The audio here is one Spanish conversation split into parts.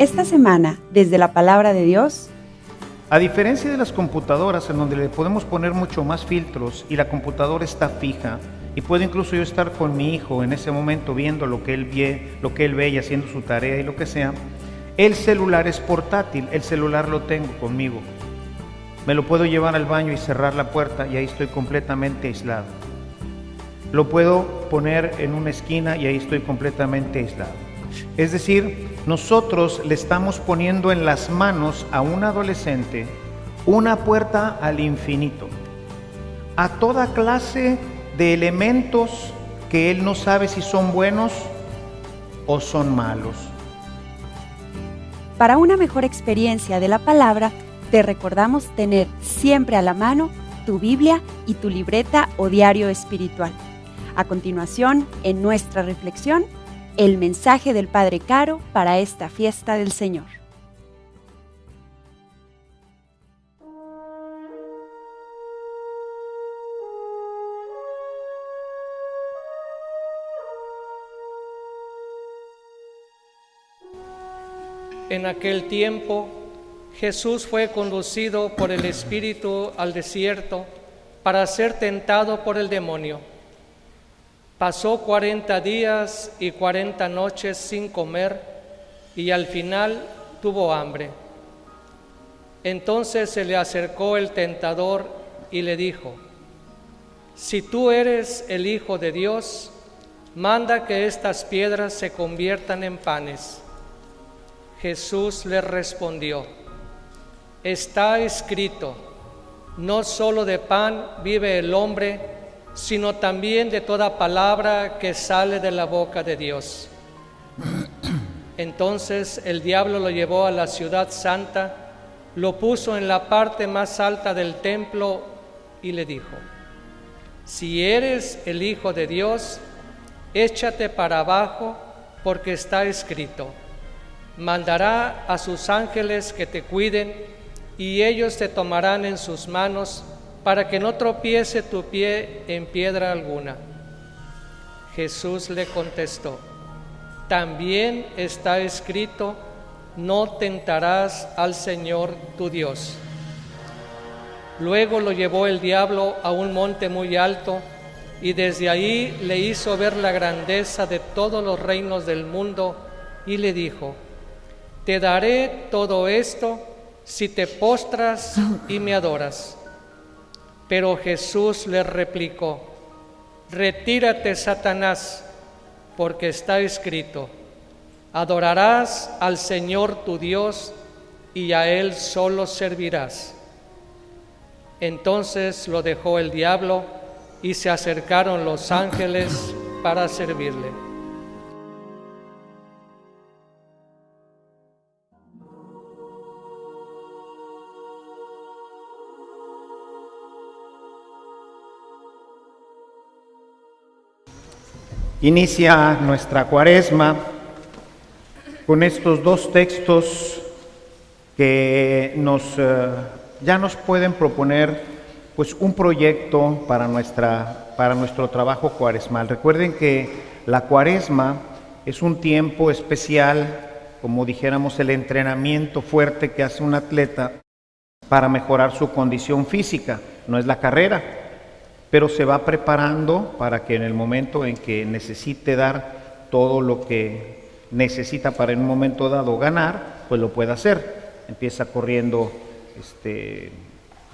Esta semana, desde la Palabra de Dios, a diferencia de las computadoras en donde le podemos poner mucho más filtros y la computadora está fija y puedo incluso yo estar con mi hijo en ese momento viendo lo que él ve y haciendo su tarea y lo que sea, el celular es portátil, el celular lo tengo conmigo. Me lo puedo llevar al baño y cerrar la puerta y ahí estoy completamente aislado. Lo puedo poner en una esquina y ahí estoy completamente aislado. Es decir, nosotros le estamos poniendo en las manos a un adolescente una puerta al infinito, a toda clase de elementos que él no sabe si son buenos o son malos. Para una mejor experiencia de la palabra, te recordamos tener siempre a la mano tu Biblia y tu libreta o diario espiritual. A continuación, en nuestra reflexión, el mensaje del Padre Caro para esta fiesta del Señor. En aquel tiempo, Jesús fue conducido por el Espíritu al desierto para ser tentado por el demonio. Pasó 40 días y 40 noches sin comer y al final tuvo hambre. Entonces se le acercó el tentador y le dijo: «Si tú eres el Hijo de Dios, manda que estas piedras se conviertan en panes». Jesús le respondió: «Está escrito, no solo de pan vive el hombre, sino también de toda palabra que sale de la boca de Dios». Entonces el diablo lo llevó a la ciudad santa, lo puso en la parte más alta del templo y le dijo: «Si eres el Hijo de Dios, échate para abajo, porque está escrito: mandará a sus ángeles que te cuiden, y ellos te tomarán en sus manos, para que no tropiece tu pie en piedra alguna». Jesús le contestó: «También está escrito: no tentarás al Señor tu Dios». Luego lo llevó el diablo a un monte muy alto, y desde ahí le hizo ver la grandeza de todos los reinos del mundo, y le dijo: «Te daré todo esto si te postras y me adoras». Pero Jesús le replicó: «Retírate, Satanás, porque está escrito: adorarás al Señor tu Dios y a Él solo servirás». Entonces lo dejó el diablo y se acercaron los ángeles para servirle. Inicia nuestra cuaresma con estos dos textos que ya nos pueden proponer pues un proyecto para nuestro trabajo cuaresmal. Recuerden que la cuaresma es un tiempo especial, como dijéramos, el entrenamiento fuerte que hace un atleta para mejorar su condición física. No es la carrera, pero se va preparando para que en el momento en que necesite dar todo lo que necesita para en un momento dado ganar, pues lo pueda hacer. Empieza corriendo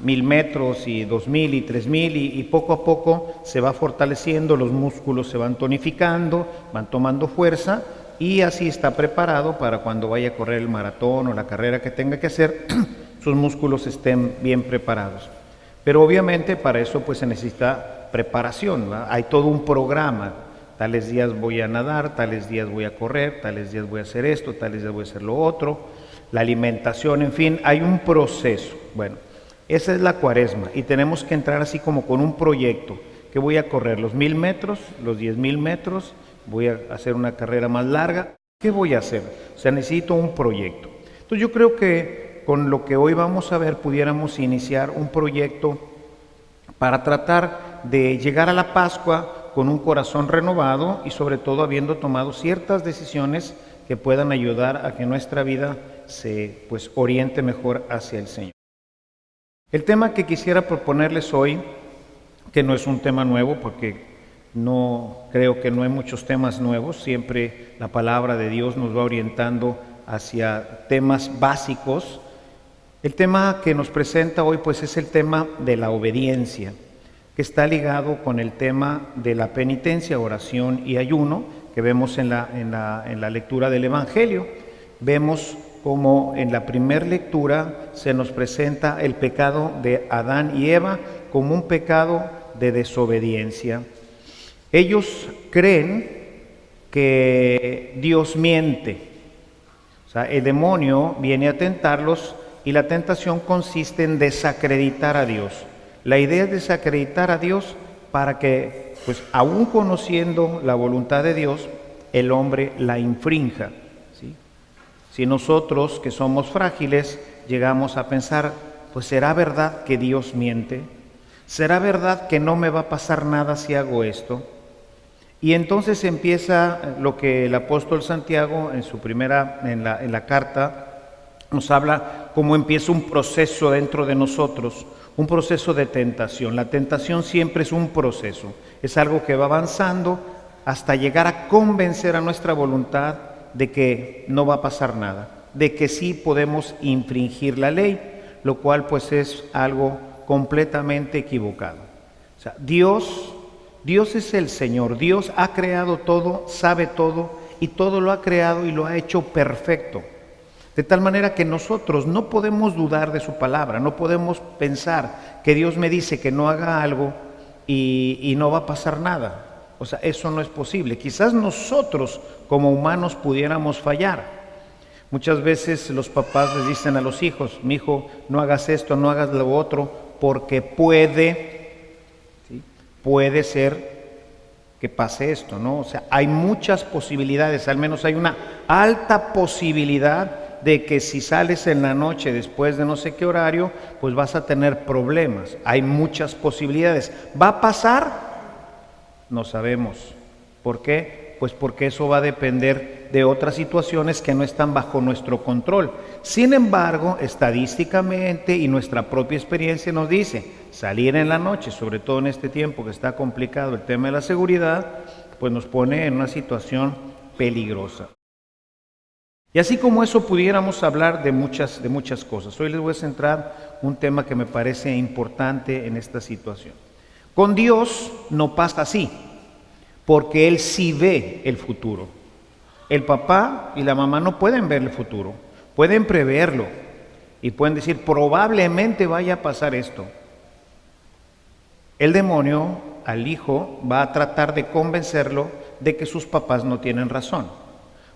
1000 metros y 2000 y 3000 y poco a poco se va fortaleciendo, los músculos se van tonificando, van tomando fuerza y así está preparado para cuando vaya a correr el maratón o la carrera que tenga que hacer, sus músculos estén bien preparados. Pero obviamente para eso pues se necesita preparación, ¿verdad? Hay todo un programa, tales días voy a nadar, tales días voy a correr, tales días voy a hacer esto, tales días voy a hacer lo otro, la alimentación, en fin, hay un proceso. Bueno, esa es la cuaresma y tenemos que entrar así como con un proyecto, que voy a correr los 1000 metros, los 10,000 metros, voy a hacer una carrera más larga, ¿qué voy a hacer? O sea, necesito un proyecto. Entonces yo creo que con lo que hoy vamos a ver, pudiéramos iniciar un proyecto para tratar de llegar a la Pascua con un corazón renovado y sobre todo habiendo tomado ciertas decisiones que puedan ayudar a que nuestra vida se oriente mejor hacia el Señor. El tema que quisiera proponerles hoy, que no es un tema nuevo, porque creo que no hay muchos temas nuevos, siempre la palabra de Dios nos va orientando hacia temas básicos. El tema que nos presenta hoy pues es el tema de la obediencia, que está ligado con el tema de la penitencia, oración y ayuno, que vemos en la lectura del Evangelio. Vemos como en la primera lectura se nos presenta el pecado de Adán y Eva como un pecado de desobediencia. Ellos creen que Dios miente. O sea, el demonio viene a tentarlos y la tentación consiste en desacreditar a Dios. La idea es desacreditar a Dios para que, pues aún conociendo la voluntad de Dios, el hombre la infrinja, ¿sí? Si nosotros, que somos frágiles, llegamos a pensar, pues ¿será verdad que Dios miente? ¿Será verdad que no me va a pasar nada si hago esto? Y entonces empieza lo que el apóstol Santiago en la carta nos habla, cómo empieza un proceso dentro de nosotros, un proceso de tentación. La tentación siempre es un proceso, es algo que va avanzando hasta llegar a convencer a nuestra voluntad de que no va a pasar nada, de que sí podemos infringir la ley, lo cual pues es algo completamente equivocado. O sea, Dios es el Señor, Dios ha creado todo, sabe todo y todo lo ha creado y lo ha hecho perfecto. De tal manera que nosotros no podemos dudar de su palabra, no podemos pensar que Dios me dice que no haga algo y no va a pasar nada. O sea, eso no es posible. Quizás nosotros como humanos pudiéramos fallar. Muchas veces los papás les dicen a los hijos, mi hijo, no hagas esto, no hagas lo otro, porque puede ser que pase esto, ¿no? O sea, hay muchas posibilidades, al menos hay una alta posibilidad de que si sales en la noche después de no sé qué horario, pues vas a tener problemas. Hay muchas posibilidades. ¿Va a pasar? No sabemos. ¿Por qué? Pues porque eso va a depender de otras situaciones que no están bajo nuestro control. Sin embargo, estadísticamente y nuestra propia experiencia nos dice, salir en la noche, sobre todo en este tiempo que está complicado el tema de la seguridad, pues nos pone en una situación peligrosa. Y así como eso pudiéramos hablar de muchas cosas. Hoy les voy a centrar un tema que me parece importante en esta situación. Con Dios no pasa así, porque Él sí ve el futuro. El papá y la mamá no pueden ver el futuro, pueden preverlo y pueden decir, probablemente vaya a pasar esto. El demonio al hijo va a tratar de convencerlo de que sus papás no tienen razón.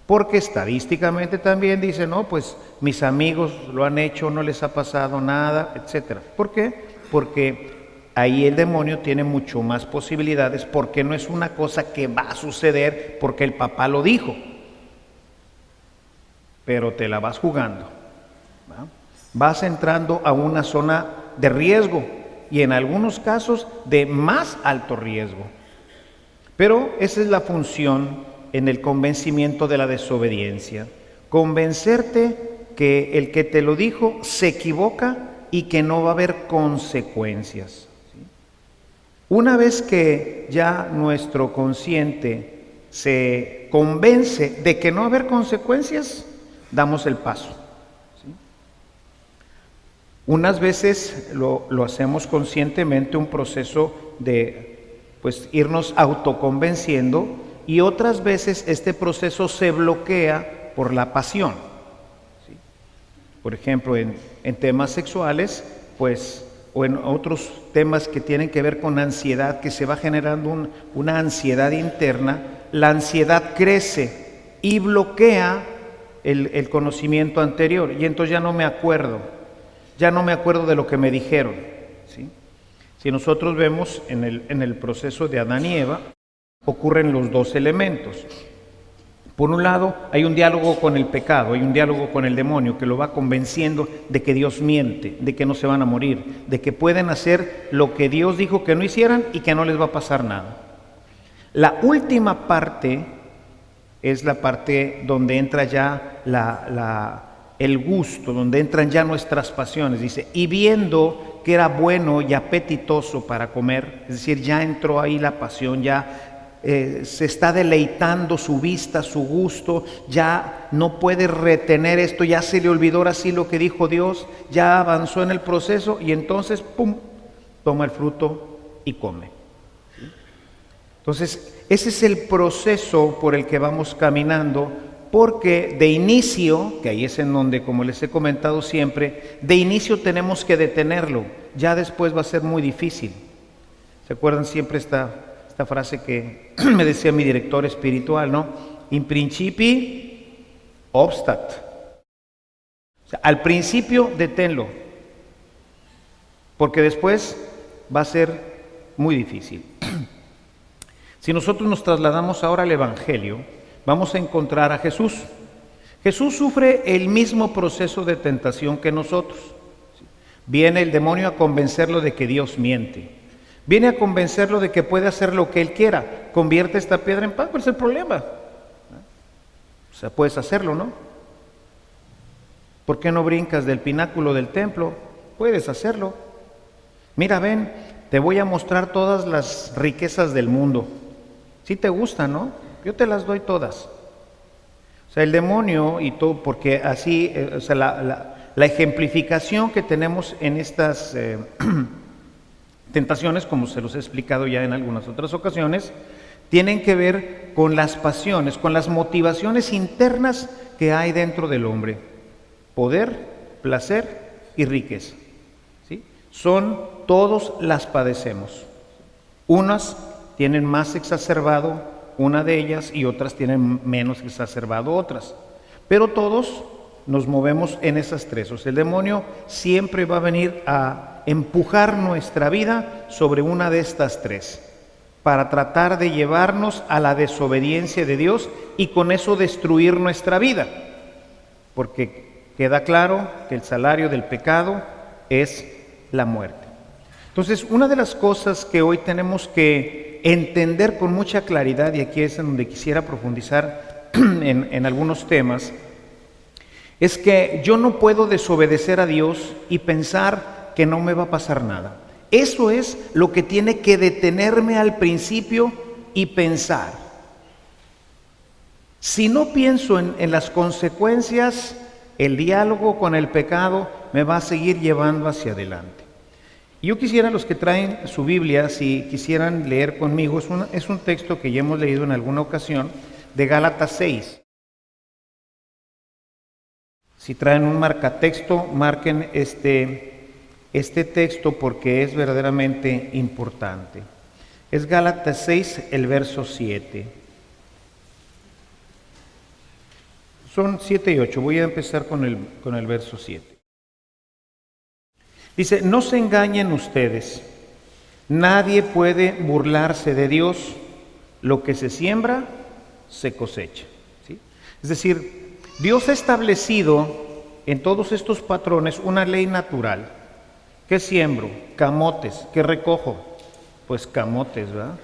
Porque estadísticamente también dicen, no, pues mis amigos lo han hecho, no les ha pasado nada, etc. ¿Por qué? Porque ahí el demonio tiene mucho más posibilidades, porque no es una cosa que va a suceder porque el papá lo dijo. Pero te la vas jugando, ¿va? Vas entrando a una zona de riesgo y en algunos casos de más alto riesgo. Pero esa es la función en el convencimiento de la desobediencia. Convencerte que el que te lo dijo se equivoca y que no va a haber consecuencias. Una vez que ya nuestro consciente se convence de que no va a haber consecuencias, damos el paso. Unas veces lo hacemos conscientemente, un proceso de irnos autoconvenciendo, y otras veces este proceso se bloquea por la pasión. ¿Sí? Por ejemplo, en temas sexuales, o en otros temas que tienen que ver con ansiedad, que se va generando una ansiedad interna, la ansiedad crece y bloquea el conocimiento anterior, y entonces ya no me acuerdo de lo que me dijeron. ¿Sí? Si nosotros vemos en el proceso de Adán y Eva, ocurren los dos elementos. Por un lado, hay un diálogo con el pecado, hay un diálogo con el demonio que lo va convenciendo de que Dios miente, de que no se van a morir, de que pueden hacer lo que Dios dijo que no hicieran y que no les va a pasar nada. La última parte es la parte donde entra ya el gusto, donde entran ya nuestras pasiones. Dice, y viendo que era bueno y apetitoso para comer, es decir, ya entró ahí la pasión, ya se está deleitando su vista, su gusto, ya no puede retener esto, ya se le olvidó ahora sí lo que dijo Dios, ya avanzó en el proceso y entonces, ¡pum!, toma el fruto y come. Entonces, ese es el proceso por el que vamos caminando, porque de inicio, que ahí es en donde, como les he comentado siempre, de inicio tenemos que detenerlo, ya después va a ser muy difícil. ¿Se acuerdan siempre esta frase que me decía mi director espiritual, ¿no? In principi obstat. O sea, al principio deténlo, porque después va a ser muy difícil. Si nosotros nos trasladamos ahora al Evangelio, vamos a encontrar a Jesús. Jesús sufre el mismo proceso de tentación que nosotros. Viene el demonio a convencerlo de que Dios miente. Viene a convencerlo de que puede hacer lo que él quiera. Convierte esta piedra en pan, ¿cuál es el problema? O sea, puedes hacerlo, ¿no? ¿Por qué no brincas del pináculo del templo? Puedes hacerlo. Mira, ven, te voy a mostrar todas las riquezas del mundo. Si te gustan, ¿no? Yo te las doy todas. O sea, el demonio y todo, porque así, o sea, la ejemplificación que tenemos en estas tentaciones, como se los he explicado ya en algunas otras ocasiones, tienen que ver con las pasiones, con las motivaciones internas que hay dentro del hombre. Poder, placer y riqueza. ¿Sí? Todos las padecemos. Unas tienen más exacerbado una de ellas y otras tienen menos exacerbado otras. Pero todos nos movemos en esas tres. O sea, el demonio siempre va a venir a empujar nuestra vida sobre una de estas tres, para tratar de llevarnos a la desobediencia de Dios y con eso destruir nuestra vida. Porque queda claro que el salario del pecado es la muerte. Entonces, una de las cosas que hoy tenemos que entender con mucha claridad, y aquí es en donde quisiera profundizar en algunos temas, es que yo no puedo desobedecer a Dios y pensar que no me va a pasar nada. Eso es lo que tiene que detenerme al principio y pensar. Si no pienso en las consecuencias, el diálogo con el pecado me va a seguir llevando hacia adelante. Yo quisiera, los que traen su Biblia, si quisieran leer conmigo, es un texto que ya hemos leído en alguna ocasión, de Gálatas 6. Si traen un marcatexto, marquen este texto porque es verdaderamente importante. Es Gálatas 6, el verso 7. Son 7 y 8, voy a empezar con el verso 7. Dice, no se engañen ustedes, nadie puede burlarse de Dios, lo que se siembra, se cosecha. ¿Sí? Es decir, Dios ha establecido en todos estos patrones una ley natural. ¿Qué siembro? Camotes. ¿Qué recojo? Pues camotes, ¿verdad?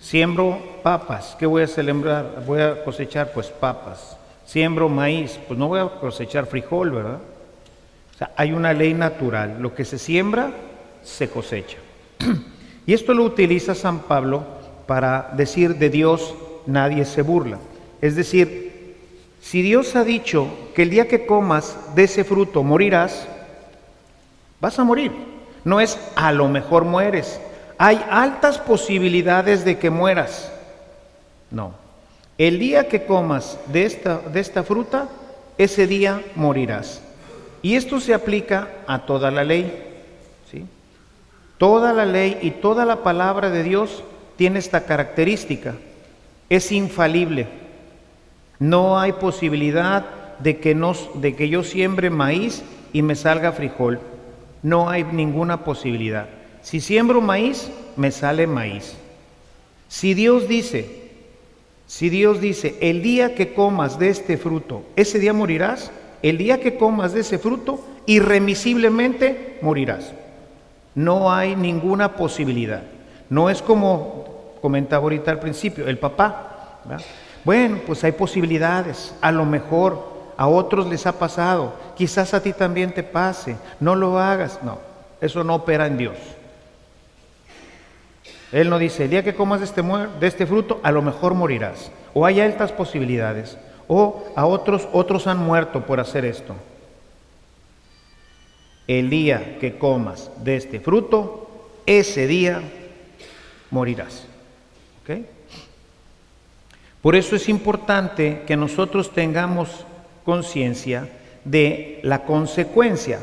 Siembro papas. ¿Qué voy a sembrar? Voy a cosechar, pues papas. Siembro maíz. Pues no voy a cosechar frijol, ¿verdad? O sea, hay una ley natural. Lo que se siembra, se cosecha. Y esto lo utiliza San Pablo para decir de Dios nadie se burla. Es decir, si Dios ha dicho que el día que comas de ese fruto morirás, vas a morir. No es a lo mejor mueres. Hay altas posibilidades de que mueras. No. El día que comas de esta fruta, ese día morirás. Y esto se aplica a toda la ley. ¿Sí? Toda la ley y toda la palabra de Dios tiene esta característica. Es infalible. No hay posibilidad de que yo siembre maíz y me salga frijol. No hay ninguna posibilidad. Si siembro maíz, me sale maíz. Si Dios dice, el día que comas de este fruto, ese día morirás, el día que comas de ese fruto, irremisiblemente morirás. No hay ninguna posibilidad. No es como comentaba ahorita al principio, el papá, ¿verdad? Bueno, pues hay posibilidades, a lo mejor a otros les ha pasado, quizás a ti también te pase, no lo hagas. No, eso no opera en Dios. Él no dice, el día que comas de este fruto, a lo mejor morirás. O hay altas posibilidades. O a otros han muerto por hacer esto. El día que comas de este fruto, ese día morirás. ¿Ok? Por eso es importante que nosotros tengamos conciencia de la consecuencia.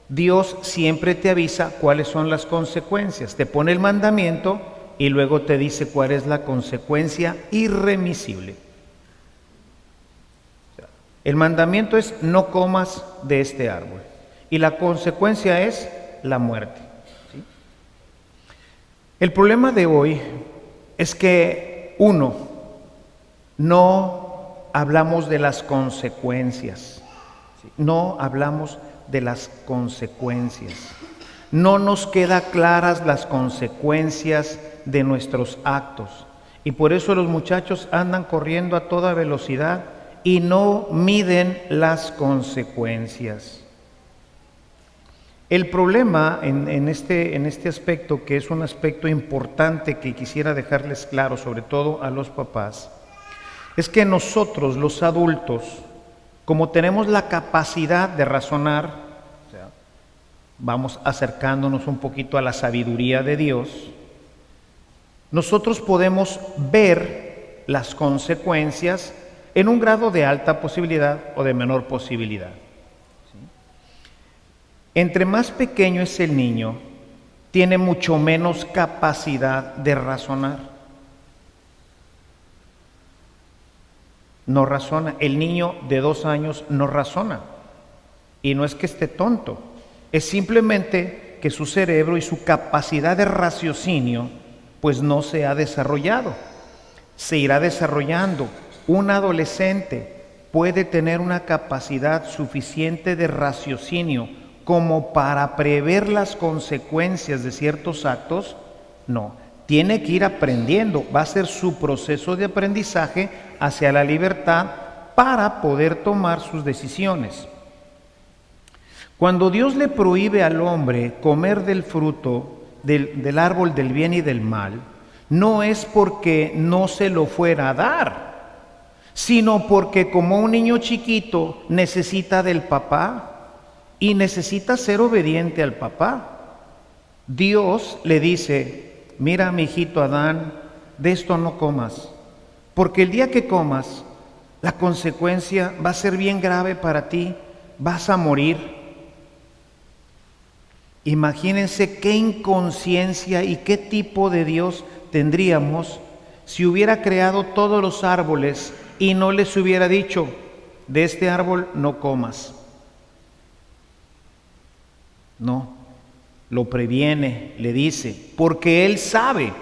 Dios siempre te avisa cuáles son las consecuencias, te pone el mandamiento y luego te dice cuál es la consecuencia irremisible. El mandamiento es no comas de este árbol y la consecuencia es la muerte. ¿Sí? El problema de hoy es que no hablamos de las consecuencias, ¿sí? No hablamos de las consecuencias. No nos quedan claras las consecuencias de nuestros actos. Y por eso los muchachos andan corriendo a toda velocidad y no miden las consecuencias. El problema en este aspecto, que es un aspecto importante que quisiera dejarles claro, sobre todo a los papás, es que nosotros, los adultos, como tenemos la capacidad de razonar, o sea, vamos acercándonos un poquito a la sabiduría de Dios, nosotros podemos ver las consecuencias en un grado de alta posibilidad o de menor posibilidad. ¿Sí? Entre más pequeño es el niño, tiene mucho menos capacidad de razonar. No razona. El niño de 2 años no razona. Y no es que esté tonto, es simplemente que su cerebro y su capacidad de raciocinio pues no se ha desarrollado. Se irá desarrollando. Un adolescente puede tener una capacidad suficiente de raciocinio como para prever las consecuencias de ciertos actos. No, tiene que ir aprendiendo, va a ser su proceso de aprendizaje hacia la libertad para poder tomar sus decisiones. Cuando Dios le prohíbe al hombre comer del fruto del árbol del bien y del mal, no es porque no se lo fuera a dar, sino porque como un niño chiquito necesita del papá y necesita ser obediente al papá. Dios le dice, mira mi hijito Adán, de esto no comas, porque el día que comas, la consecuencia va a ser bien grave para ti, vas a morir. Imagínense qué inconsciencia y qué tipo de Dios tendríamos si hubiera creado todos los árboles y no les hubiera dicho, de este árbol no comas. No, lo previene, le dice, porque Él sabe.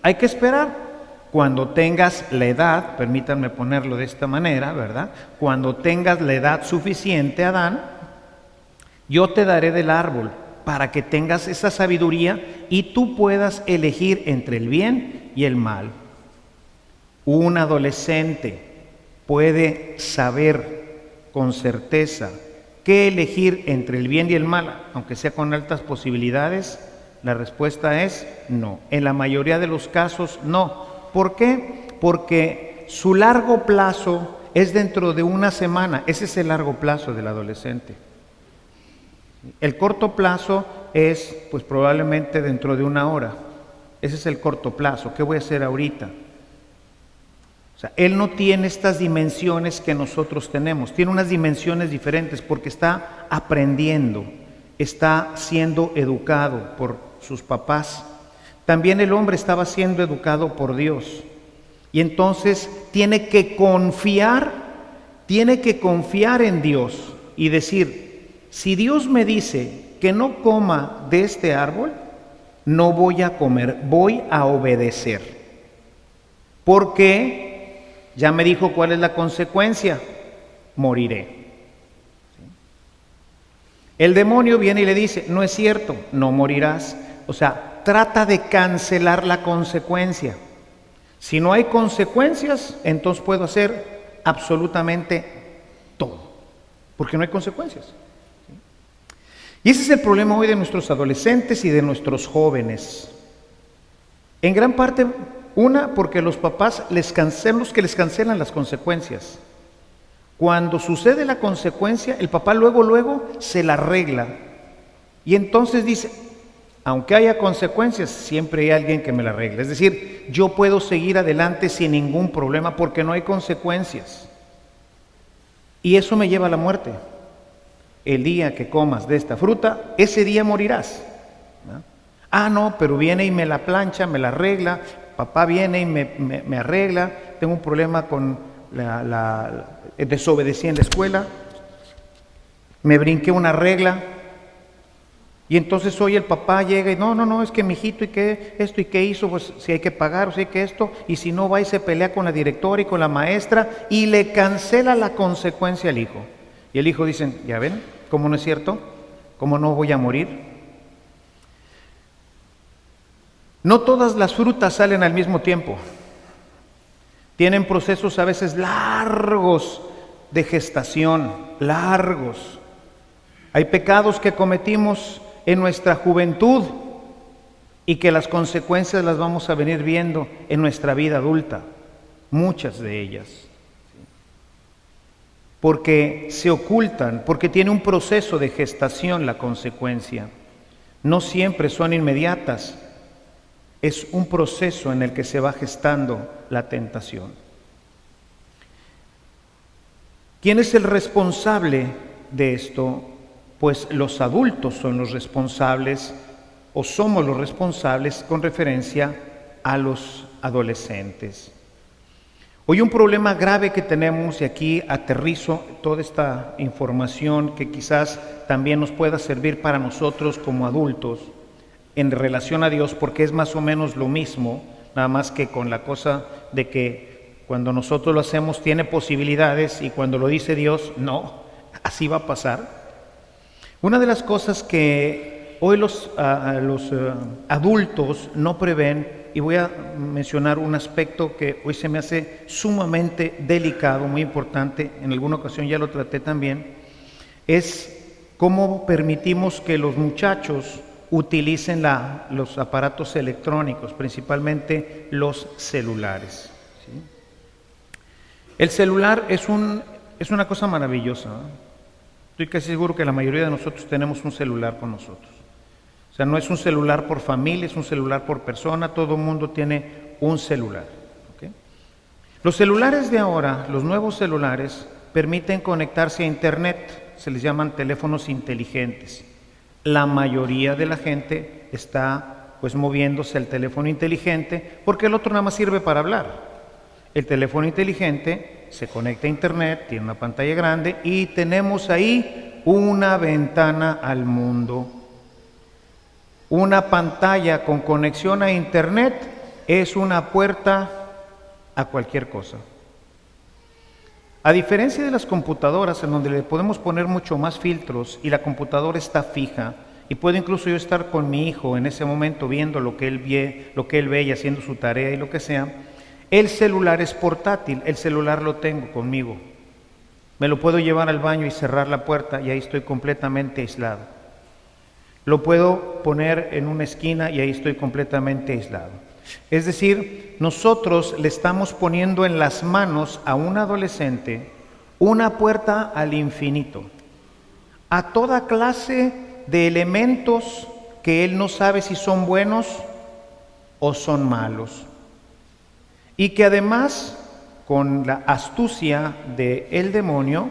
Hay que esperar. Cuando tengas la edad, permítanme ponerlo de esta manera, ¿verdad? Cuando tengas la edad suficiente, Adán, yo te daré del árbol para que tengas esa sabiduría y tú puedas elegir entre el bien y el mal. Un adolescente puede saber con certeza qué elegir entre el bien y el mal, aunque sea con altas posibilidades. La respuesta es no. En la mayoría de los casos, no. ¿Por qué? Porque su largo plazo es dentro de una semana. Ese es el largo plazo del adolescente. El corto plazo es, pues probablemente dentro de 1 hora. Ese es el corto plazo. ¿Qué voy a hacer ahorita? O sea, él no tiene estas dimensiones que nosotros tenemos. Tiene unas dimensiones diferentes porque está aprendiendo, está siendo educado por sus papás. También el hombre estaba siendo educado por Dios. Y entonces tiene que confiar en Dios y decir, si Dios me dice que no coma de este árbol, no voy a comer, voy a obedecer. Porque ya me dijo cuál es la consecuencia, moriré. El demonio viene y le dice, no es cierto, no morirás. O sea, trata de cancelar la consecuencia. Si no hay consecuencias, entonces puedo hacer absolutamente todo, porque no hay consecuencias. Y ese es el problema hoy de nuestros adolescentes y de nuestros jóvenes. En gran parte, porque los papás son los que les cancelan las consecuencias. Cuando sucede la consecuencia, el papá luego se la arregla. Y entonces dice, aunque haya consecuencias, siempre hay alguien que me la arregle. Es decir, yo puedo seguir adelante sin ningún problema porque no hay consecuencias. Y eso me lleva a la muerte. El día que comas de esta fruta, ese día morirás. ¿No? Ah, no, pero viene y me la plancha, me la arregla. Papá viene y me arregla. Tengo un problema con desobedecí en la escuela. Me brinqué una regla. Y entonces hoy el papá llega y no, es que mijito, ¿y qué esto y qué hizo? Pues si hay que pagar, o si hay que esto, y si no va y se pelea con la directora y con la maestra y le cancela la consecuencia al hijo. Y el hijo dice, ¿ya ven cómo no es cierto? ¿Cómo no voy a morir? No todas las frutas salen al mismo tiempo. Tienen procesos a veces largos de gestación, largos. Hay pecados que cometimos en nuestra juventud y que las consecuencias las vamos a venir viendo en nuestra vida adulta, muchas de ellas, porque se ocultan, porque tiene un proceso de gestación la consecuencia. No siempre son inmediatas, es un proceso en el que se va gestando la tentación. ¿Quién es el responsable de esto? Pues los adultos son los responsables, o somos los responsables con referencia a los adolescentes. Hoy un problema grave que tenemos, y aquí aterrizo toda esta información que quizás también nos pueda servir para nosotros como adultos en relación a Dios, porque es más o menos lo mismo, nada más que con la cosa de que cuando nosotros lo hacemos tiene posibilidades y cuando lo dice Dios, no, así va a pasar. Una de las cosas que hoy los adultos no prevén, y voy a mencionar un aspecto que hoy se me hace sumamente delicado, muy importante, en alguna ocasión ya lo traté también, es cómo permitimos que los muchachos utilicen los aparatos electrónicos, principalmente los celulares. ¿Sí? El celular es una cosa maravillosa, ¿no? Estoy casi seguro que la mayoría de nosotros tenemos un celular con nosotros. O sea, no es un celular por familia, es un celular por persona, todo el mundo tiene un celular. ¿Okay? Los celulares de ahora, los nuevos celulares, permiten conectarse a internet, se les llaman teléfonos inteligentes. La mayoría de la gente está pues moviéndose al teléfono inteligente porque el otro nada más sirve para hablar. El teléfono inteligente se conecta a internet, tiene una pantalla grande y tenemos ahí una ventana al mundo. Una pantalla con conexión a internet es una puerta a cualquier cosa. A diferencia de las computadoras, en donde le podemos poner mucho más filtros y la computadora está fija, y puedo incluso yo estar con mi hijo en ese momento viendo lo que él ve y haciendo su tarea y lo que sea, el celular es portátil, el celular lo tengo conmigo. Me lo puedo llevar al baño y cerrar la puerta y ahí estoy completamente aislado. Lo puedo poner en una esquina y ahí estoy completamente aislado. Es decir, nosotros le estamos poniendo en las manos a un adolescente una puerta al infinito, a toda clase de elementos que él no sabe si son buenos o son malos. Y que además, con la astucia del demonio,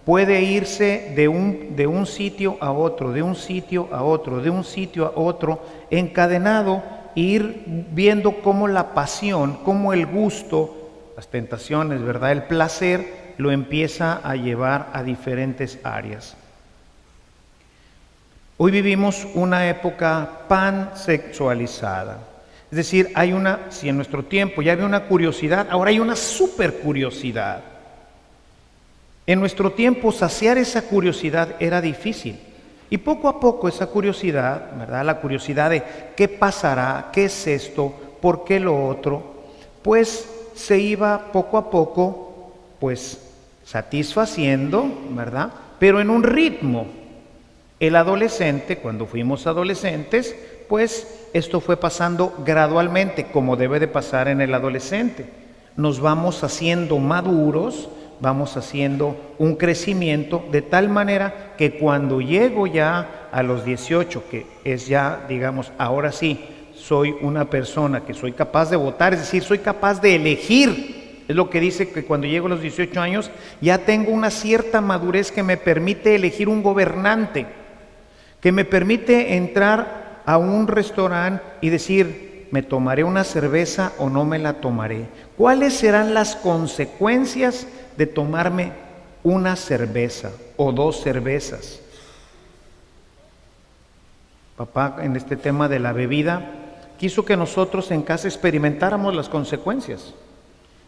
puede irse de un sitio a otro, de un sitio a otro, de un sitio a otro, encadenado, e ir viendo cómo la pasión, cómo el gusto, las tentaciones, ¿verdad?, el placer, lo empieza a llevar a diferentes áreas. Hoy vivimos una época pansexualizada. Es decir, si en nuestro tiempo ya había una curiosidad, ahora hay una super curiosidad. En nuestro tiempo saciar esa curiosidad era difícil. Y poco a poco esa curiosidad, ¿verdad?, la curiosidad de qué pasará, qué es esto, por qué lo otro, pues se iba poco a poco, pues satisfaciendo, ¿verdad? Pero en un ritmo. El adolescente, cuando fuimos adolescentes, pues esto fue pasando gradualmente, como debe de pasar en el adolescente. Nos vamos haciendo maduros, vamos haciendo un crecimiento de tal manera que cuando llego ya a los 18, que es ya, digamos, ahora sí, soy una persona que soy capaz de votar, es decir, soy capaz de elegir. Es lo que dice que cuando llego a los 18 años ya tengo una cierta madurez que me permite elegir un gobernante, que me permite entrar a un restaurante y decir, ¿me tomaré una cerveza o no me la tomaré? ¿Cuáles serán las consecuencias de tomarme una cerveza o 2 cervezas? Papá, en este tema de la bebida, quiso que nosotros en casa experimentáramos las consecuencias.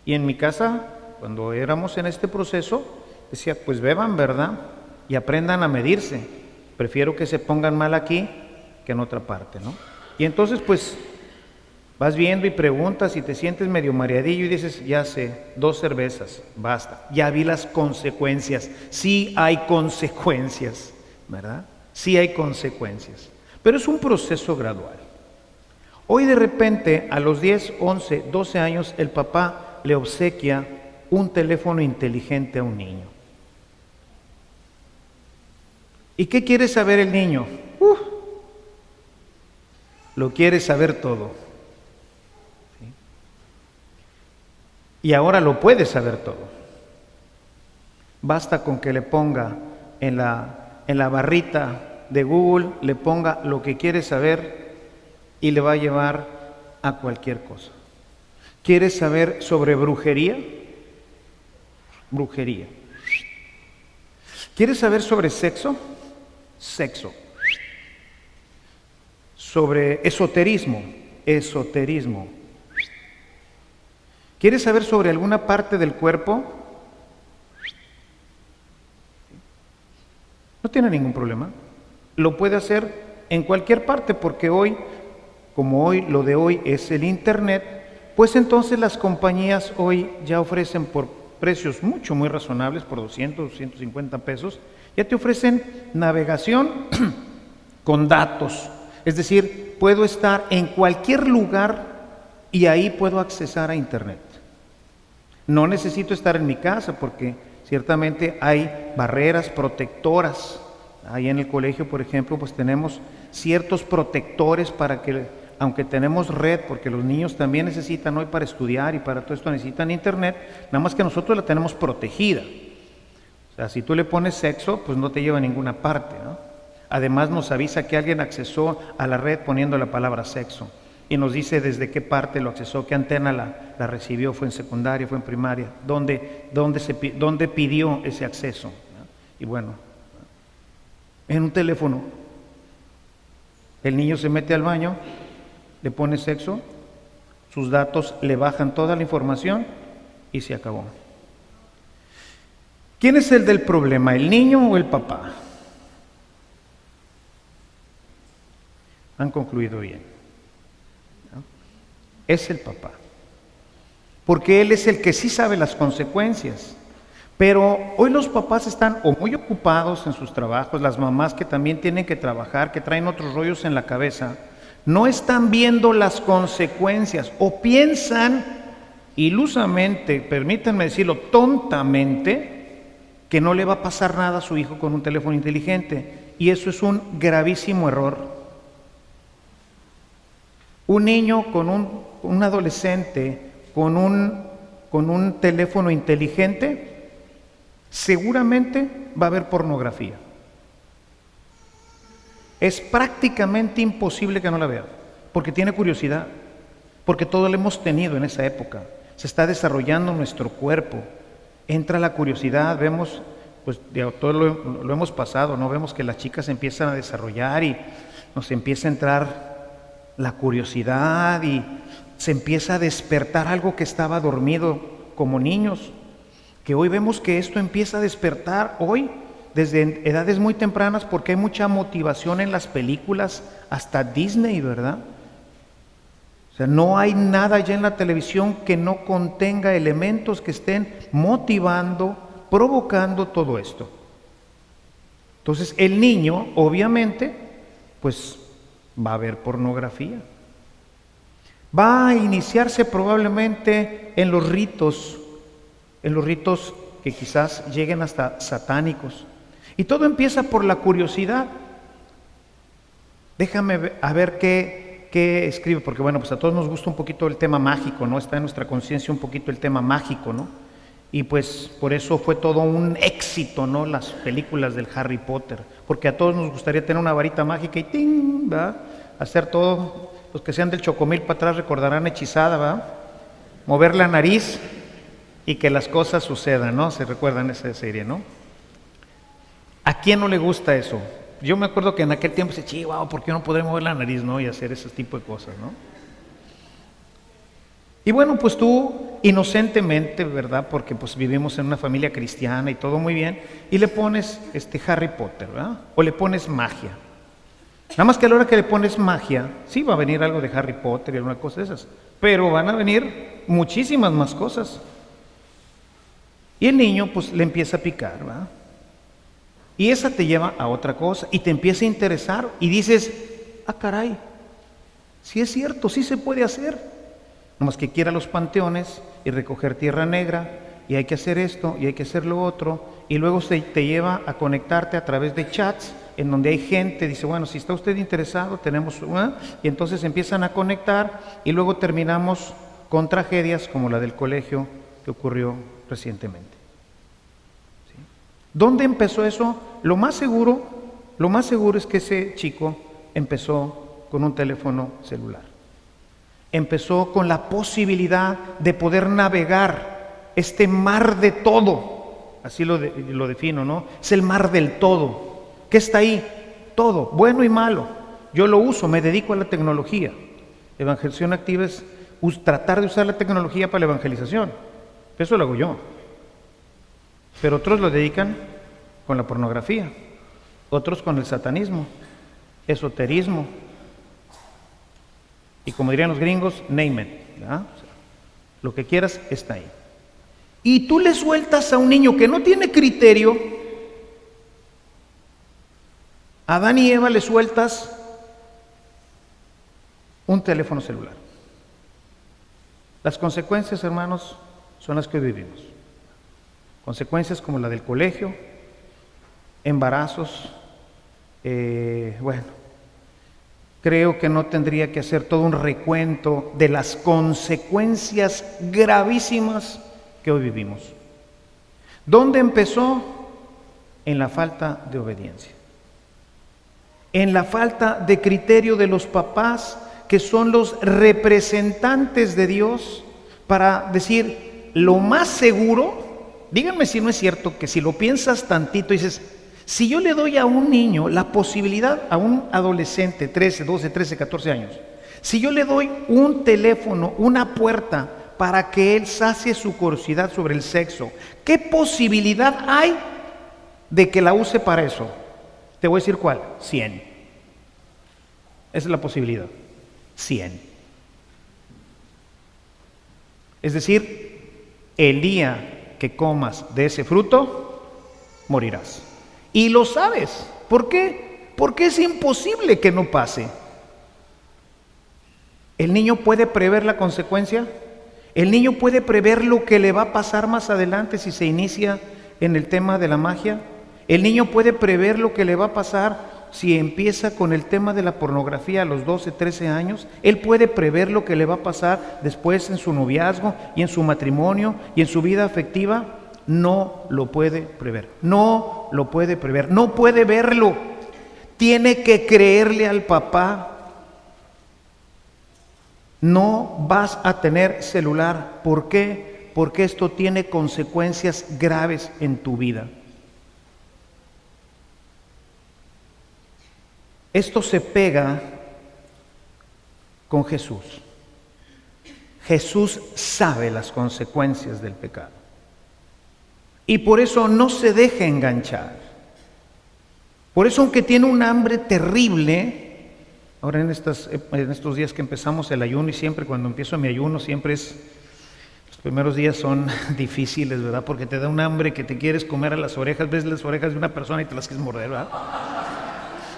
Y en mi casa, cuando éramos en este proceso, decía, pues beban, ¿verdad? Y aprendan a medirse. Prefiero que se pongan mal aquí que en otra parte, ¿no? Y entonces, pues, vas viendo y preguntas y te sientes medio mareadillo y dices, ya sé, 2 cervezas, basta. Ya vi las consecuencias. Sí hay consecuencias, ¿verdad? Sí hay consecuencias. Pero es un proceso gradual. Hoy de repente, a los 10, 11, 12 años, el papá le obsequia un teléfono inteligente a un niño. ¿Y qué quiere saber el niño? Lo quiere saber todo. ¿Sí? Y ahora lo puede saber todo. Basta con que le ponga en la barrita de Google, le ponga lo que quiere saber y le va a llevar a cualquier cosa. ¿Quieres saber sobre brujería? Brujería. ¿Quieres saber sobre sexo? Sexo. Sobre esoterismo. Esoterismo. ¿Quieres saber sobre alguna parte del cuerpo? No tiene ningún problema. Lo puede hacer en cualquier parte porque hoy, como hoy lo de hoy es el internet, pues entonces las compañías hoy ya ofrecen por precios muy razonables, por 200, 250 pesos, ya te ofrecen navegación con datos. Es decir, puedo estar en cualquier lugar y ahí puedo accesar a internet. No necesito estar en mi casa porque ciertamente hay barreras protectoras. Ahí en el colegio, por ejemplo, pues tenemos ciertos protectores para que, aunque tenemos red, porque los niños también necesitan hoy para estudiar y para todo esto necesitan internet, nada más que nosotros la tenemos protegida. O sea, si tú le pones sexo, pues no te lleva a ninguna parte, ¿no? Además nos avisa que alguien accesó a la red poniendo la palabra sexo y nos dice desde qué parte lo accesó, qué antena la recibió, fue en secundaria, fue en primaria, dónde pidió ese acceso, ¿no? Y bueno, en un teléfono, el niño se mete al baño, le pone sexo, sus datos le bajan toda la información y se acabó. ¿Quién es el del problema, el niño o el papá? Han concluido bien, ¿no? Es el papá, porque él es el que sí sabe las consecuencias. Pero hoy los papás están o muy ocupados en sus trabajos, las mamás que también tienen que trabajar, que traen otros rollos en la cabeza, no están viendo las consecuencias o piensan ilusamente, permítanme decirlo, tontamente, que no le va a pasar nada a su hijo con un teléfono inteligente. Y eso es un gravísimo error. Un niño un adolescente con un teléfono inteligente, seguramente va a haber pornografía. Es prácticamente imposible que no la vea, porque tiene curiosidad, porque todo lo hemos tenido en esa época. Se está desarrollando nuestro cuerpo, entra la curiosidad, vemos, pues todo lo hemos pasado, ¿no? Vemos que las chicas empiezan a desarrollar y nos empieza a entrar la curiosidad y se empieza a despertar algo que estaba dormido como niños, que hoy vemos que esto empieza a despertar hoy desde edades muy tempranas porque hay mucha motivación en las películas, hasta Disney, ¿verdad? O sea, no hay nada ya en la televisión que no contenga elementos que estén motivando, provocando todo esto. Entonces el niño, obviamente, pues va a ver pornografía. Va a iniciarse probablemente en los ritos que quizás lleguen hasta satánicos. Y todo empieza por la curiosidad. Déjame a ver qué escribe, porque bueno, pues a todos nos gusta un poquito el tema mágico, ¿no? Está en nuestra conciencia un poquito el tema mágico, ¿no? Y pues por eso fue todo un éxito, ¿no? Las películas del Harry Potter, porque a todos nos gustaría tener una varita mágica y ¡ting!, ¿va? Hacer todo. Los que sean del Chocomil para atrás recordarán Hechizada, ¿va? Mover la nariz y que las cosas sucedan, ¿no? Se recuerdan esa serie, ¿no? ¿A quién no le gusta eso? Yo me acuerdo que en aquel tiempo se chihuahua, ¿por qué no podré mover la nariz, no? Y hacer ese tipo de cosas, ¿no? Y bueno, pues tú inocentemente, ¿verdad? Porque pues vivimos en una familia cristiana y todo muy bien, y le pones Harry Potter, ¿verdad? O le pones magia. Nada más que a la hora que le pones magia, sí va a venir algo de Harry Potter y alguna cosa de esas, pero van a venir muchísimas más cosas. Y el niño pues le empieza a picar, ¿verdad? Y esa te lleva a otra cosa y te empieza a interesar y dices, ah, caray, sí es cierto, sí se puede hacer. Nomás que quiera los panteones y recoger tierra negra, y hay que hacer esto y hay que hacer lo otro, y luego te lleva a conectarte a través de chats en donde hay gente, dice, bueno, si está usted interesado, tenemos, y entonces empiezan a conectar y luego terminamos con tragedias como la del colegio que ocurrió recientemente. ¿Sí? ¿Dónde empezó eso? Lo más seguro es que ese chico empezó con un teléfono celular. Empezó con la posibilidad de poder navegar este mar de todo, así lo defino, ¿no? Es el mar del todo. ¿Qué está ahí? Todo, bueno y malo. Yo lo uso, me dedico a la tecnología. Evangelización activa es tratar de usar la tecnología para la evangelización. Eso lo hago yo. Pero otros lo dedican con la pornografía, otros con el satanismo, esoterismo. Y como dirían los gringos, name it, ¿verdad? O sea, lo que quieras está ahí. Y tú le sueltas a un niño que no tiene criterio, a Adán y Eva le sueltas un teléfono celular. Las consecuencias, hermanos, son las que hoy vivimos. Consecuencias como la del colegio, embarazos, bueno, creo que no tendría que hacer todo un recuento de las consecuencias gravísimas que hoy vivimos. ¿Dónde empezó? En la falta de obediencia. En la falta de criterio de los papás, que son los representantes de Dios, para decir lo más seguro. Díganme si no es cierto que si lo piensas tantito dices, si yo le doy a un niño la posibilidad, a un adolescente, 13, 12, 13, 14 años, si yo le doy un teléfono, una puerta para que él sacie su curiosidad sobre el sexo, ¿qué posibilidad hay de que la use para eso? Te voy a decir cuál, 100. Esa es la posibilidad, 100. Es decir, el día que comas de ese fruto, morirás. Y lo sabes. ¿Por qué? Porque es imposible que no pase. ¿El niño puede prever la consecuencia? ¿El niño puede prever lo que le va a pasar más adelante si se inicia en el tema de la magia? ¿El niño puede prever lo que le va a pasar si empieza con el tema de la pornografía a los 12, 13 años? ¿Él puede prever lo que le va a pasar después en su noviazgo y en su matrimonio y en su vida afectiva? No lo puede prever, no lo puede prever, no puede verlo. Tiene que creerle al papá. No vas a tener celular. ¿Por qué? Porque esto tiene consecuencias graves en tu vida. Esto se pega con Jesús. Jesús sabe las consecuencias del pecado. Y por eso no se deja enganchar. Por eso, aunque tiene un hambre terrible, Ahora en estos días que empezamos el ayuno, y siempre cuando empiezo mi ayuno, los primeros días son difíciles, ¿verdad? Porque te da un hambre que te quieres comer a las orejas, ves las orejas de una persona y te las quieres morder, ¿verdad?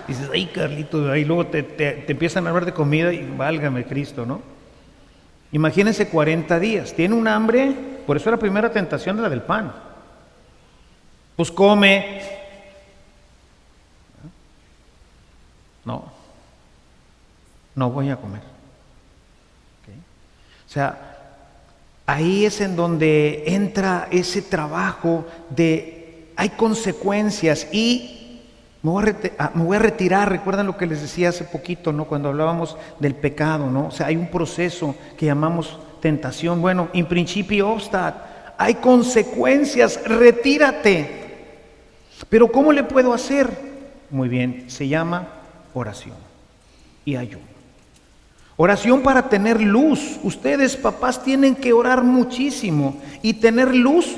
Y dices, ay Carlitos, ¿verdad? Y luego te empiezan a hablar de comida y válgame Cristo, ¿no? Imagínense 40 días, tiene un hambre, por eso la primera tentación de la del pan. Pues come. No voy a comer. ¿Okay? O sea, ahí es en donde entra ese trabajo hay consecuencias y me voy a retirar. Recuerdan lo que les decía hace poquito, ¿no? Cuando hablábamos del pecado, ¿no? O sea, hay un proceso que llamamos tentación. Bueno, in principio obstat, hay consecuencias, retírate. Pero ¿cómo le puedo hacer? Muy bien, se llama oración y ayuno. Oración para tener luz. Ustedes, papás, tienen que orar muchísimo y tener luz,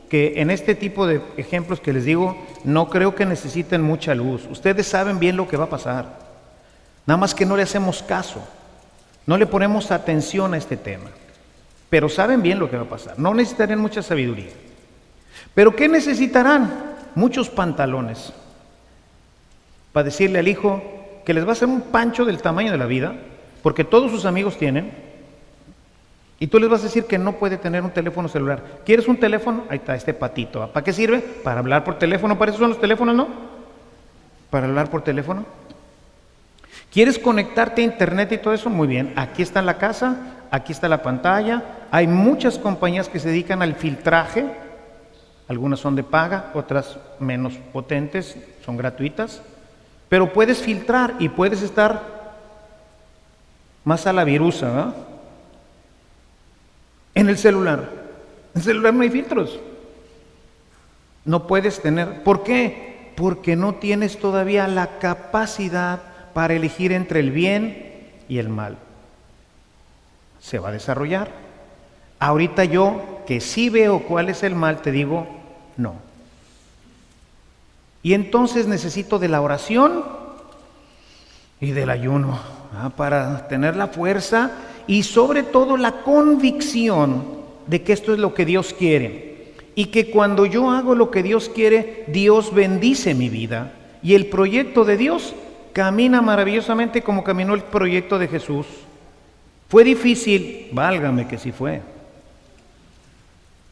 que en este tipo de ejemplos que les digo, no creo que necesiten mucha luz. Ustedes saben bien lo que va a pasar. Nada más que no le hacemos caso. No le ponemos atención a este tema. Pero saben bien lo que va a pasar. No necesitarían mucha sabiduría. ¿Pero qué necesitarán? Muchos pantalones. Para decirle al hijo que les va a hacer un pancho del tamaño de la vida, porque todos sus amigos tienen, y tú les vas a decir que no puede tener un teléfono celular. ¿Quieres un teléfono? Ahí está, este patito. ¿Para qué sirve? Para hablar por teléfono. Para eso son los teléfonos, ¿no? Para hablar por teléfono. ¿Quieres conectarte a internet y todo eso? Muy bien. Aquí está la casa, aquí está la pantalla. Hay muchas compañías que se dedican al filtraje. Algunas son de paga, otras menos potentes, son gratuitas. Pero puedes filtrar y puedes estar más a la virusa, ¿verdad? En el celular no hay filtros. No puedes tener. ¿Por qué? Porque no tienes todavía la capacidad para elegir entre el bien y el mal. Se va a desarrollar. Ahorita yo, que sí veo cuál es el mal, te digo, no. Y entonces necesito de la oración y del ayuno, para tener la fuerza y sobre todo la convicción de que esto es lo que Dios quiere y que cuando yo hago lo que Dios quiere, Dios bendice mi vida y el proyecto de Dios camina maravillosamente como caminó el proyecto de Jesús. Fue difícil, válgame que sí fue.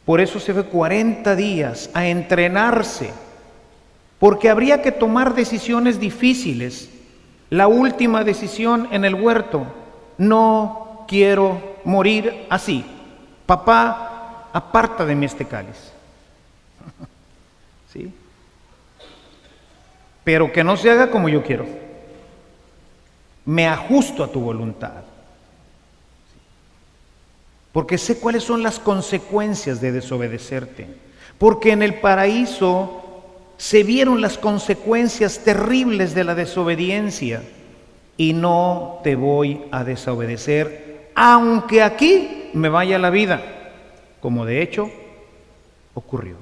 Por eso se fue 40 días a entrenarse, porque habría que tomar decisiones difíciles. La última decisión en el huerto: no quiero morir así. Papá, aparta de mí este cáliz. ¿Sí? Pero que no se haga como yo quiero. Me ajusto a tu voluntad. Porque sé cuáles son las consecuencias de desobedecerte. Porque en el paraíso se vieron las consecuencias terribles de la desobediencia y no te voy a desobedecer, aunque aquí me vaya la vida, como de hecho ocurrió.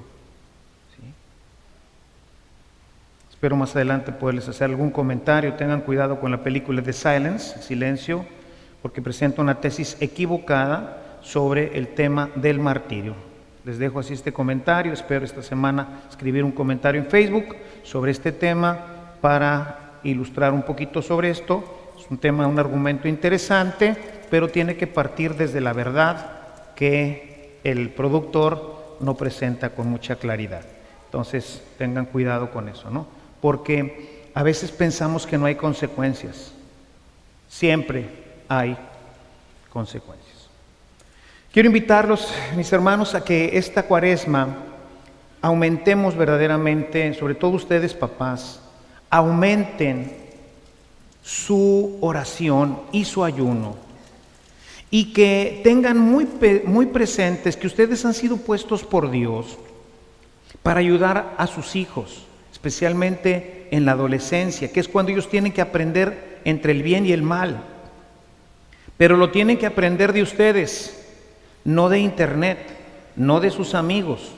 ¿Sí? Espero más adelante poderles hacer algún comentario. Tengan cuidado con la película de Silence, Silencio, porque presenta una tesis equivocada sobre el tema del martirio. Les dejo así este comentario. Espero esta semana escribir un comentario en Facebook sobre este tema para ilustrar un poquito sobre esto. Es un tema, un argumento interesante, pero tiene que partir desde la verdad que el productor no presenta con mucha claridad. Entonces, tengan cuidado con eso, ¿no? Porque a veces pensamos que no hay consecuencias. Siempre hay consecuencias. Quiero invitarlos, mis hermanos, a que esta Cuaresma aumentemos verdaderamente, sobre todo ustedes papás, aumenten su oración y su ayuno y que tengan muy presentes que ustedes han sido puestos por Dios para ayudar a sus hijos, especialmente en la adolescencia, que es cuando ellos tienen que aprender entre el bien y el mal, pero lo tienen que aprender de ustedes, no de internet, no de sus amigos.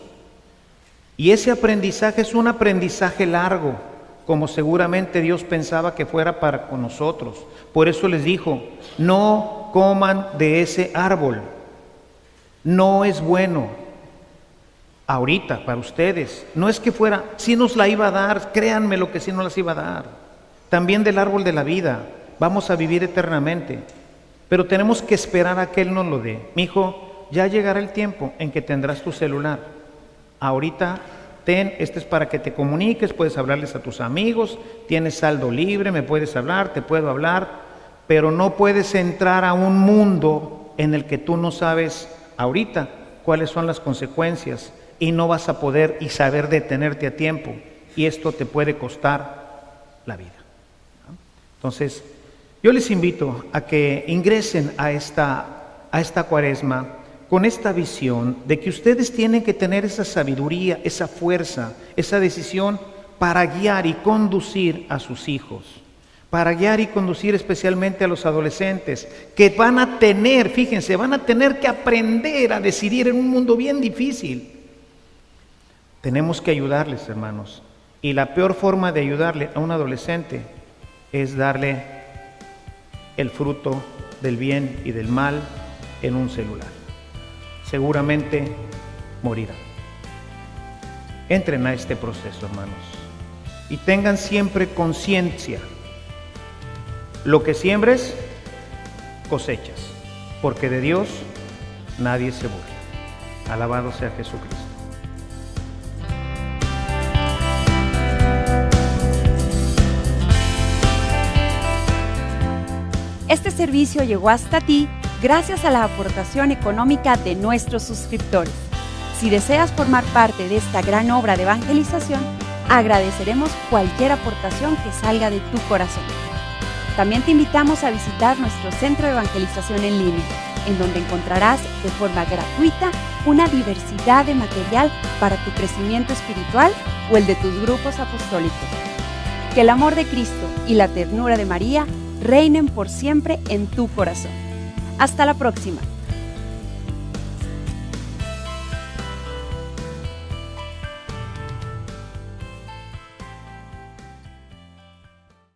Y ese aprendizaje es un aprendizaje largo, como seguramente Dios pensaba que fuera para con nosotros. Por eso les dijo, no coman de ese árbol, no es bueno. Ahorita, para ustedes, no es que fuera, si nos la iba a dar, créanme lo que sí nos las iba a dar. También del árbol de la vida, vamos a vivir eternamente, pero tenemos que esperar a que Él nos lo dé. Mi hijo, ya llegará el tiempo en que tendrás tu celular. Ahorita, este es para que te comuniques, puedes hablarles a tus amigos, tienes saldo libre, me puedes hablar, te puedo hablar, pero no puedes entrar a un mundo en el que tú no sabes ahorita cuáles son las consecuencias y no vas a poder y saber detenerte a tiempo, y esto te puede costar la vida. Entonces, yo les invito a que ingresen a esta cuaresma con esta visión de que ustedes tienen que tener esa sabiduría, esa fuerza, esa decisión para guiar y conducir a sus hijos, para guiar y conducir especialmente a los adolescentes, que van a tener, fíjense, van a tener que aprender a decidir en un mundo bien difícil. Tenemos que ayudarles, hermanos, y la peor forma de ayudarle a un adolescente es darle el fruto del bien y del mal en un celular. Seguramente morirá. Entren a este proceso, hermanos, y tengan siempre conciencia. Lo que siembres, cosechas, porque de Dios nadie se burla. Alabado sea Jesucristo. Este servicio llegó hasta ti gracias a la aportación económica de nuestros suscriptores. Si deseas formar parte de esta gran obra de evangelización, agradeceremos cualquier aportación que salga de tu corazón. También te invitamos a visitar nuestro centro de evangelización en línea, en donde encontrarás de forma gratuita una diversidad de material para tu crecimiento espiritual o el de tus grupos apostólicos. Que el amor de Cristo y la ternura de María reinen por siempre en tu corazón. Hasta la próxima.